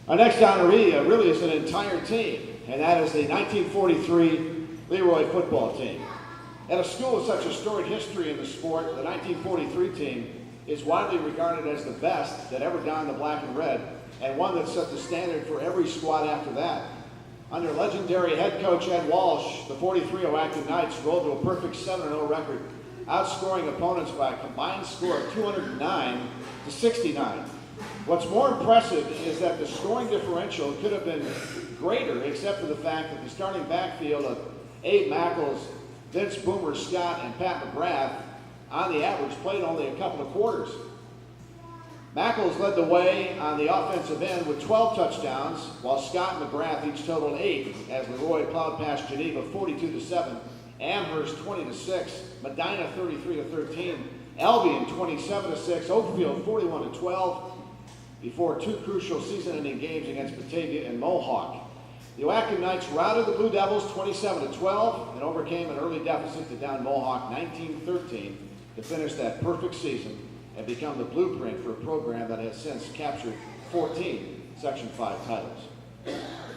Our next honoree really is an entire team, and that is the 1943 LeRoy football team. At a school with such a storied history in the sport, the 1943 team is widely regarded as the best that ever donned the black and red, and one that set the standard for every squad after that. Under legendary head coach Ed Walsh, the 43 Oatka Knights rolled to a perfect 7-0 record, outscoring opponents by a combined score of 209 to 69. What's more impressive is that the scoring differential could have been greater, except for the fact that the starting backfield of Abe Mackles, Vince Boomer Scott, and Pat McGrath, on the average, played only a couple of quarters. Mackles led the way on the offensive end with 12 touchdowns, while Scott and McGrath each totaled 8, as LeRoy plowed past Geneva 42-7, Amherst 20-6, Medina 33-13, Albion 27-6, Oakfield 41-12, before two crucial season-ending games against Batavia and Mohawk. The Oatka Knights routed the Blue Devils 27-12 and overcame an early deficit to down Mohawk 19-13 to finish that perfect season and become the blueprint for a program that has since captured 14 Section 5 titles.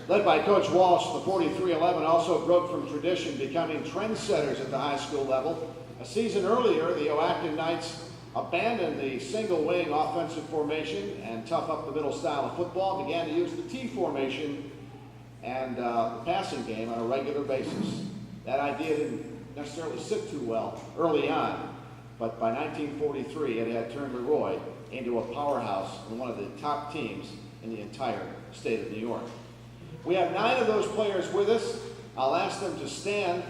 Led by Coach Walsh, the 43-11 also broke from tradition, becoming trendsetters at the high school level. A season earlier, the Oatka Knights abandoned the single-wing offensive formation and tough-up-the-middle style of football, began to use the T formation and the passing game on a regular basis. That idea didn't necessarily sit too well early on, but by 1943, it had turned LeRoy into a powerhouse and one of the top teams in the entire state of New York. We have 9 of those players with us. I'll ask them to stand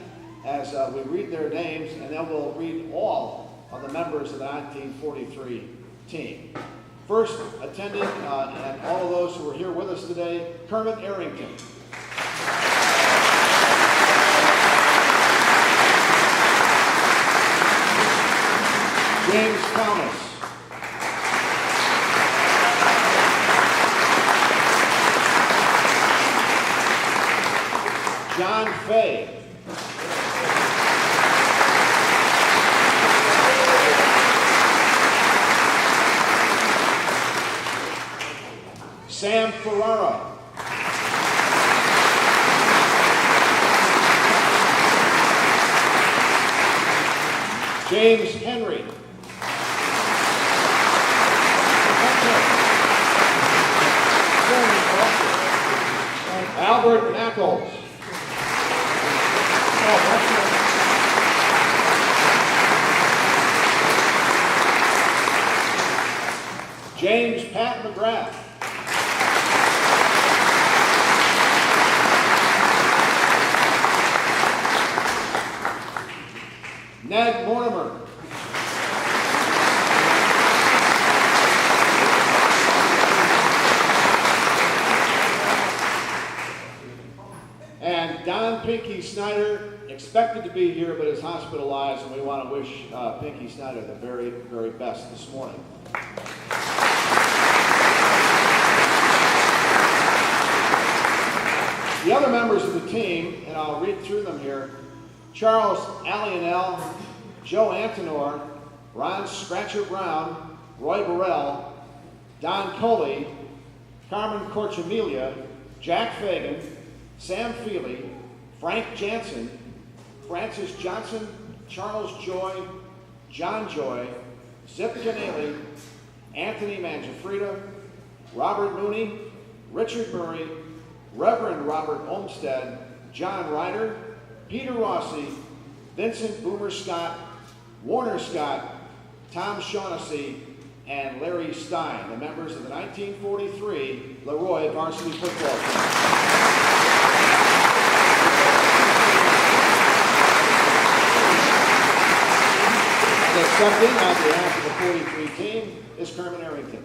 as we read their names, and then we'll read all of the members of the 1943 team. First, attending, and all of those who are here with us today, Kermit Arrington. James Thomas. John Fay. Sam Ferrara. James Henry. Albert Mackles. James Pat McGrath. Ned Mortimer. And Don Pinky Snyder, expected to be here but is hospitalized, and we want to wish Pinky Snyder the very, very best this morning. The other members of the team, and I'll read through them here: Charles Alionel, Joe Antonor, Ron Scratcher Brown, Roy Burrell, Don Coley, Carmen Corchamilia, Jack Fagan, Sam Feely, Frank Jansen, Francis Johnson, Charles Joy, John Joy, Zip Canale, Anthony Mangiafrida, Robert Mooney, Richard Murray, Reverend Robert Olmsted, John Ryder, Peter Rossi, Vincent Boomer Scott, Warner Scott, Tom Shaughnessy, and Larry Stein, the members of the 1943 LeRoy varsity football team. Accepting on behalf of the 43 team is Kermit Arrington.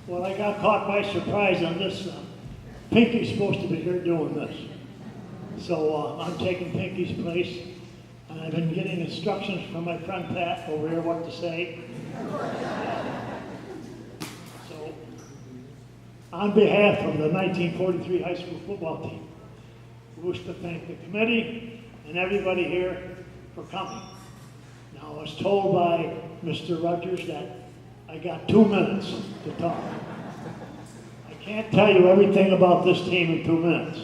Well, I got caught by surprise on this. Pinky's supposed to be here doing this. So I'm taking Pinky's place. And I've been getting instructions from my friend Pat over here what to say. So, on behalf of the 1943 high school football team, we wish to thank the committee and everybody here for coming. Now, I was told by Mr. Rogers that I got 2 minutes to talk. I can't tell you everything about this team in 2 minutes.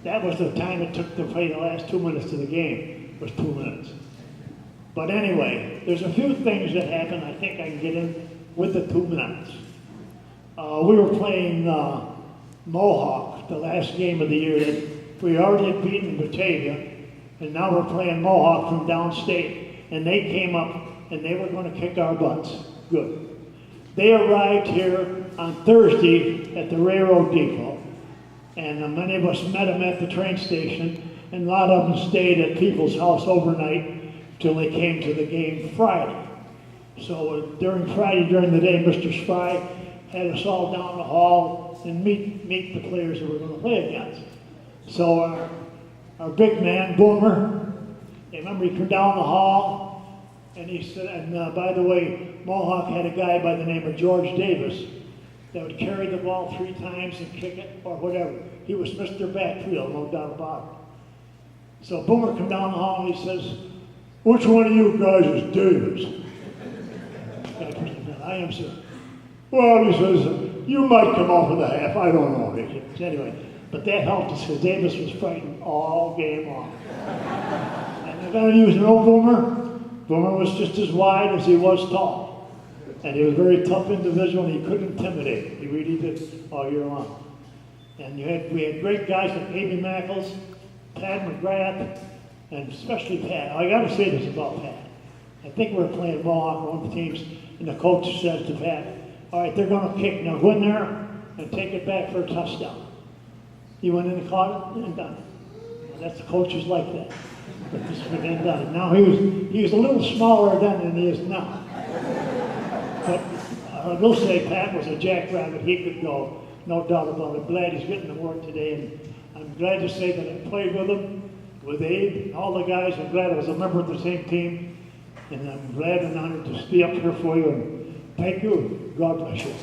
That was the time it took to play the last 2 minutes of the game, was 2 minutes. But anyway, there's a few things that happened I think I can get in with the 2 minutes. We were playing Mohawk, the last game of the year. That we already had beaten Batavia, and now we're playing Mohawk from downstate. And they came up, and they were going to kick our butts. Good. They arrived here on Thursday at the railroad depot, and many of us met them at the train station, and a lot of them stayed at people's house overnight till they came to the game Friday. So during the day, Mr. Spry had us all down the hall and meet the players that we're going to play against. So our big man, Boomer, I remember he came down the hall, and he said, and by the way, Mohawk had a guy by the name of George Davis that would carry the ball 3 times and kick it or whatever. He was Mr. Backfield, no doubt about it. So Boomer came down the hall and he says, "Which one of you guys is Davis?" "I am, sir." "Well," he says, "you might come off of the half. I don't know." Anyway, but that helped us because Davis was fighting all game long. And if any of you know Boomer, Boomer was just as wide as he was tall. And he was a very tough individual, and he couldn't intimidate. He really did all year long. And we had great guys like A.B. Mackles, Pat McGrath, and especially Pat. I got to say this about Pat. I think we were playing Mohawk, one of the teams, and the coach says to Pat, "All right, they're going to kick. Now go in there and take it back for a touchdown." He went in and caught it and done it. That's the coaches like that. But this was then done it. Now he was a little smaller then than he is now. But I will say Pat was a jackrabbit. He could go, no doubt about it. Glad he's getting to work today, and I'm glad to say that I played with him, with Abe, and all the guys. I'm glad I was a member of the same team, and I'm glad and honored to be up here for you. And thank you. God bless you.